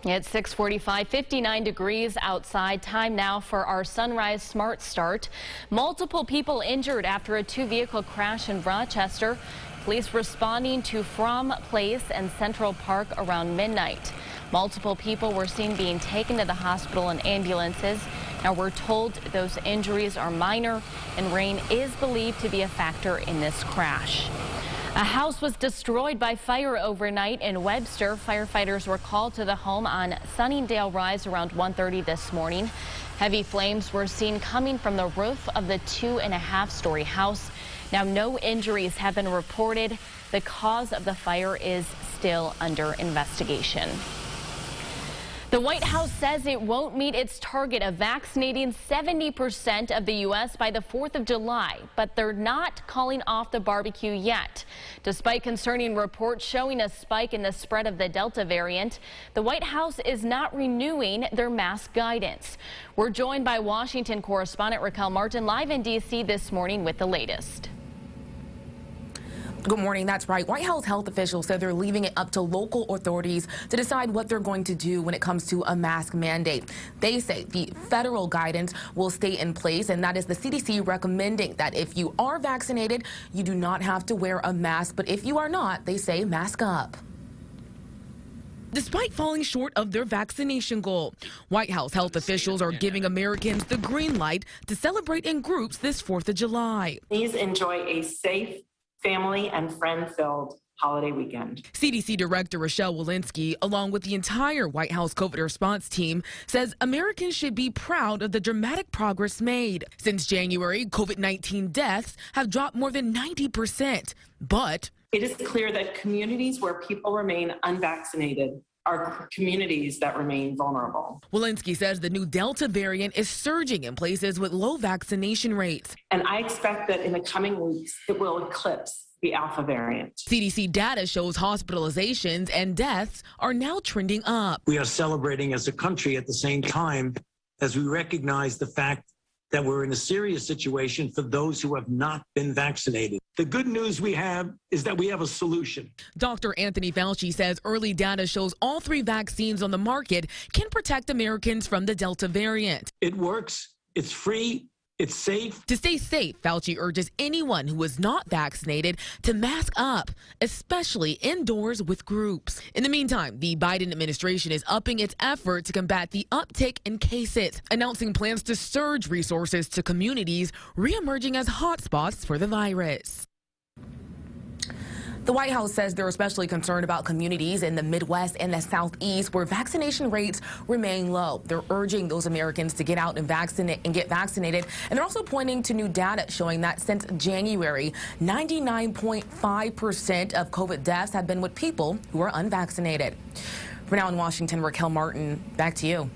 It's 6:45, 59 degrees outside. Time now for our Sunrise Smart Start. Multiple people injured after a two-vehicle crash in Rochester. Police responding to Fromm Place and Central Park around midnight. Multiple people were seen being taken to the hospital in ambulances. Now we're told those injuries are minor and rain is believed to be a factor in this crash. A house was destroyed by fire overnight in Webster. Firefighters were called to the home on Sunningdale Rise around 1:30 this morning. Heavy flames were seen coming from the roof of the 2.5-story house. Now, no injuries have been reported. The cause of the fire is still under investigation. The White House says it won't meet its target of vaccinating 70% of the U.S. by the 4th of July, but they're not calling off the barbecue yet. Despite concerning reports showing a spike in the spread of the Delta variant, the White House is not renewing their mask guidance. We're joined by Washington correspondent Raquel Martin live in D.C. this morning with the latest. Good morning. That's right. White House health officials said they're leaving it up to local authorities to decide what they're going to do when it comes to a mask mandate. They say the federal guidance will stay in place, and that is the CDC recommending that if you are vaccinated, you do not have to wear a mask. But if you are not, they say mask up. Despite falling short of their vaccination goal, White House health officials are giving Americans the green light to celebrate in groups this 4th of July. Please enjoy a safe, family and friend-filled holiday weekend. CDC Director Rochelle Walensky, along with the entire White House COVID response team, says Americans should be proud of the dramatic progress made. Since January, COVID-19 deaths have dropped more than 90%. But it is clear that communities where people remain unvaccinated are communities that remain vulnerable. Walensky says the new Delta variant is surging in places with low vaccination rates. And I expect that in the coming weeks, it will eclipse the Alpha variant. CDC data shows hospitalizations and deaths are now trending up. We are celebrating as a country at the same time as we recognize the fact that we're in a serious situation for those who have not been vaccinated. The good news we have is that we have a solution. Dr. Anthony Fauci says early data shows all 3 vaccines on the market can protect Americans from the Delta variant. It works, it's free, it's safe. To stay safe, Fauci urges anyone who is not vaccinated to mask up, especially indoors with groups. In the meantime, the Biden administration is upping its effort to combat the uptick in cases, announcing plans to surge resources to communities reemerging as hotspots for the virus. The White House says they're especially concerned about communities in the Midwest and the Southeast where vaccination rates remain low. They're urging those Americans to get out and get vaccinated. And they're also pointing to new data showing that since January, 99.5% of COVID deaths have been with people who are unvaccinated. For now in Washington, Raquel Martin, back to you.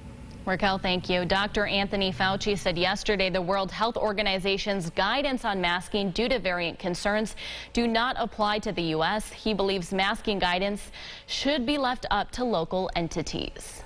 Raquel, thank you. Dr. Anthony Fauci said yesterday the World Health Organization's guidance on masking due to variant concerns do not apply to the U.S. He believes masking guidance should be left up to local entities.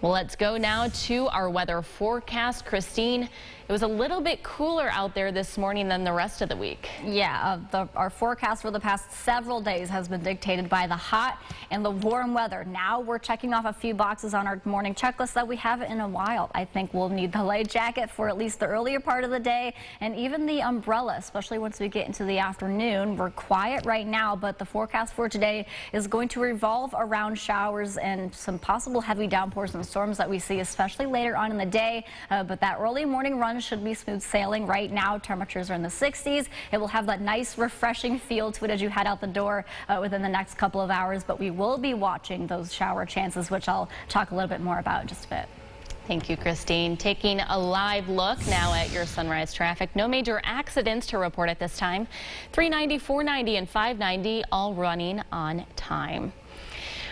Well, let's go now to our weather forecast. Christine, it was a little bit cooler out there this morning than the rest of the week. Yeah, our forecast for the past several days has been dictated by the hot and the warm weather. Now we're checking off a few boxes on our morning checklist that we haven't in a while. I think we'll need the light jacket for at least the earlier part of the day and even the umbrella, especially once we get into the afternoon. We're quiet right now, but the forecast for today is going to revolve around showers and some possible heavy downpours and storms that we see, especially later on in the day. But that early morning run should be smooth sailing. Right now, temperatures are in the 60s. It will have that nice, refreshing feel to it as you head out the door within the next couple of hours. But we will be watching those shower chances, which I'll talk a little bit more about in just a bit. Thank you, Christine. Taking a live look now at your sunrise traffic. No major accidents to report at this time. 390, 490, and 590 all running on time.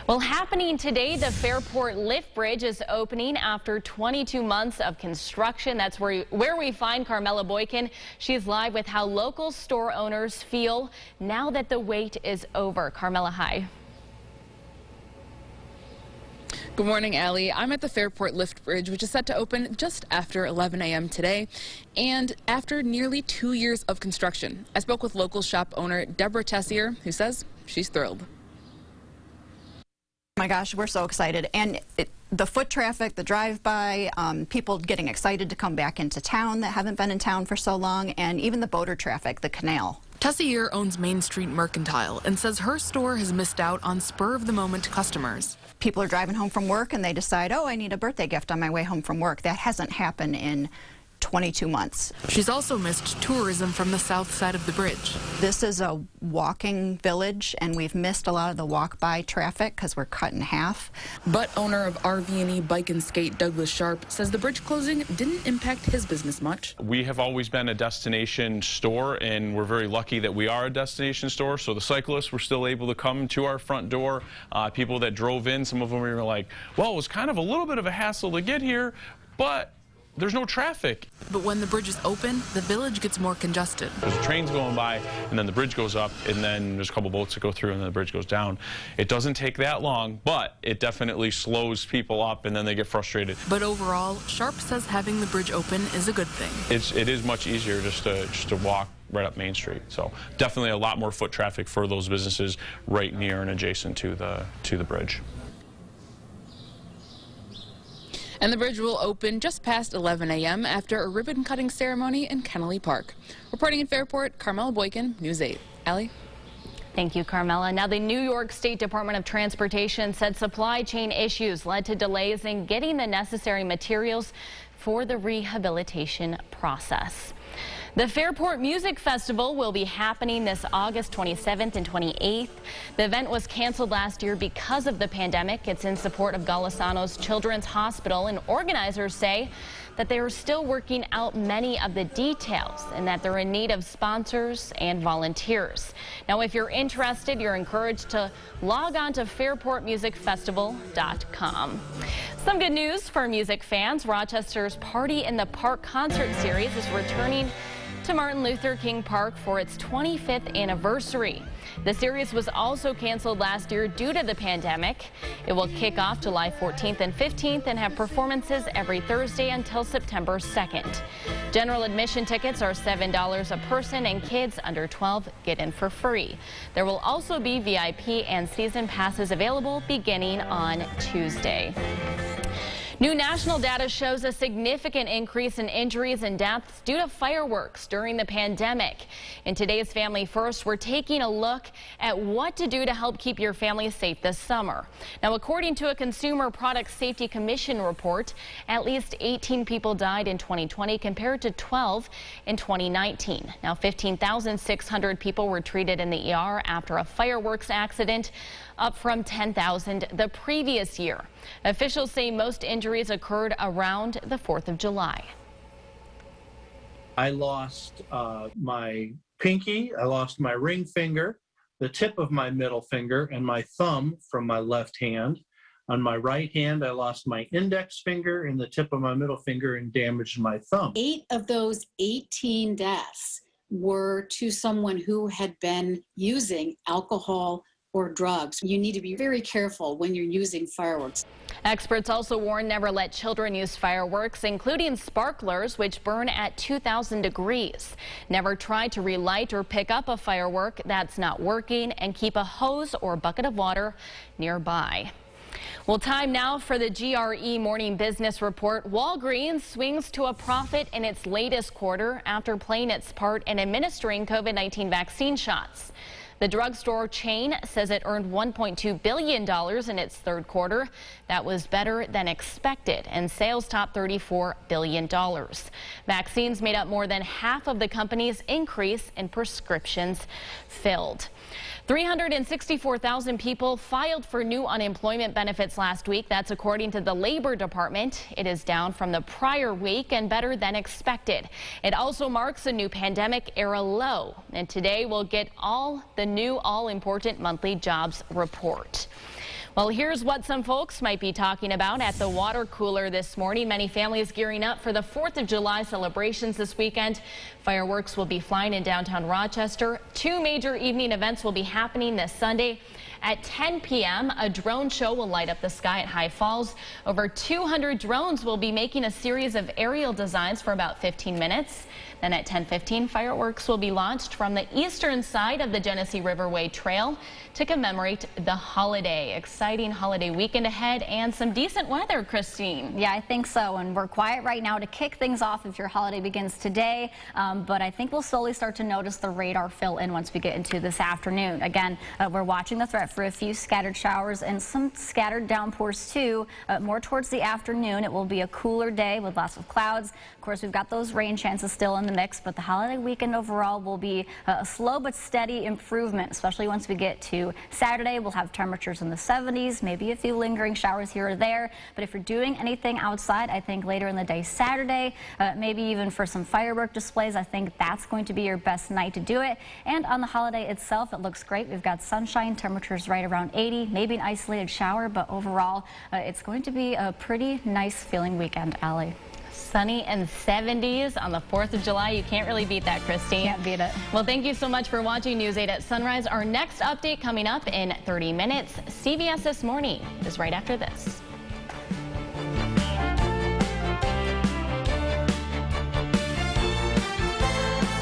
Well, happening today, the Fairport Lift Bridge is opening after 22 months of construction. That's where we find Carmela Boykin. She's live with how local store owners feel now that the wait is over. Carmela, hi. Good morning, Allie. I'm at the Fairport Lift Bridge, which is set to open just after 11 a.m. today, and after nearly 2 years of construction. I spoke with local shop owner Deborah Tessier, who says she's thrilled. My gosh, we're so excited. And the foot traffic, the drive-by, people getting excited to come back into town that haven't been in town for so long, and even the boater traffic, the canal. Tessier owns Main Street Mercantile and says her store has missed out on spur-of-the-moment customers. People are driving home from work and they decide, oh, I need a birthday gift on my way home from work. That hasn't happened in 22 months. She's also missed tourism from the south side of the bridge. This is a walking village, and we've missed a lot of the walk-by traffic because we're cut in half. But owner of RV&E Bike and Skate, Douglas Sharp, says the bridge closing didn't impact his business much. We have always been a destination store, and we're very lucky that we are a destination store. So the cyclists were still able to come to our front door. People that drove in, some of them were like, well, it was kind of a little bit of a hassle to get here, but there's no traffic. But when the bridge is open, the village gets more congested. There's trains going by, and then the bridge goes up, and then there's a couple boats that go through, and then the bridge goes down. It doesn't take that long, but it definitely slows people up, and then they get frustrated. But overall, Sharp says having the bridge open is a good thing. It is much easier just to walk right up Main Street. So definitely a lot more foot traffic for those businesses right near and adjacent to the bridge. And the bridge will open just past 11 a.m. after a ribbon-cutting ceremony in Kennelly Park. Reporting in Fairport, Carmela Boykin, News 8. Allie? Thank you, Carmela. Now, the New York State Department of Transportation said supply chain issues led to delays in getting the necessary materials for the rehabilitation process. The Fairport Music Festival will be happening this August 27th and 28th. The event was canceled last year because of the pandemic. It's in support of Golisano's Children's Hospital, and organizers say that they are still working out many of the details and that they're in need of sponsors and volunteers. Now, if you're interested, you're encouraged to log on to fairportmusicfestival.com. Some good news for music fans. Rochester's Party in the Park concert series is returning to Martin Luther King Park for its 25th anniversary. The series was also canceled last year due to the pandemic. It will kick off July 14th and 15th and have performances every Thursday until September 2nd. General admission tickets are $7 a person, and kids under 12 get in for free. There will also be VIP and season passes available beginning on Tuesday. New national data shows a significant increase in injuries and deaths due to fireworks during the pandemic. In today's Family First, we're taking a look at what to do to help keep your family safe this summer. Now, according to a Consumer Product Safety Commission report, at least 18 people died in 2020 compared to 12 in 2019. Now, 15,600 people were treated in the ER after a fireworks accident, up from 10,000 the previous year. Officials say most injuries occurred around the 4th of July. I lost my pinky, I lost my ring finger, the tip of my middle finger, and my thumb from my left hand. On my right hand, I lost my index finger and the tip of my middle finger and damaged my thumb. 8 of those 18 deaths were to someone who had been using alcohol or drugs. You need to be very careful when you're using fireworks. Experts also warn never let children use fireworks, including sparklers, which burn at 2,000 degrees. Never try to relight or pick up a firework that's not working, and keep a hose or bucket of water nearby. Well, time now for the GRE Morning Business Report. Walgreens swings to a profit in its latest quarter after playing its part in administering COVID-19 vaccine shots. The drugstore chain says it earned $1.2 billion in its third quarter. That was better than expected, and sales topped $34 billion. Vaccines made up more than half of the company's increase in prescriptions filled. 364,000 people filed for new unemployment benefits last week. That's according to the Labor Department. It is down from the prior week and better than expected. It also marks a new pandemic-era low. And today we'll get all the new all-important monthly jobs report. Well, here's what some folks might be talking about at the water cooler this morning. Many families gearing up for the 4th of July celebrations this weekend. Fireworks will be flying in downtown Rochester. 2 major evening events will be happening this Sunday. At 10 p.m., a drone show will light up the sky at High Falls. Over 200 drones will be making a series of aerial designs for about 15 minutes. Then at 10:15, fireworks will be launched from the eastern side of the Genesee Riverway Trail to commemorate the holiday. Exciting holiday weekend ahead and some decent weather, Christine. Yeah, I think so. And we're quiet right now to kick things off if your holiday begins today. But I think we'll slowly start to notice the radar fill in once we get into this afternoon. Again, we're watching the threat for a few scattered showers and some scattered downpours too. More towards the afternoon, it will be a cooler day with lots of clouds. Of course, we've got those rain chances still in the mix, but the holiday weekend overall will be a slow but steady improvement, especially once we get to Saturday. We'll have temperatures in the 70s, maybe a few lingering showers here or there. But if you're doing anything outside, I think later in the day Saturday, maybe even for some firework displays, I think that's going to be your best night to do it. And on the holiday itself, it looks great. We've got sunshine, temperatures right around 80, maybe an isolated shower, but overall, it's going to be a pretty nice feeling weekend, Allie. Sunny and 70s on the 4th of July. You can't really beat that, Christine. Can't beat it. Well, thank you so much for watching News 8 at Sunrise. Our next update coming up in 30 minutes. CBS This Morning is right after this.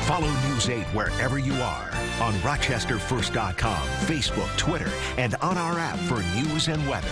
Follow News 8 wherever you are on RochesterFirst.com, Facebook, Twitter, and on our app for news and weather.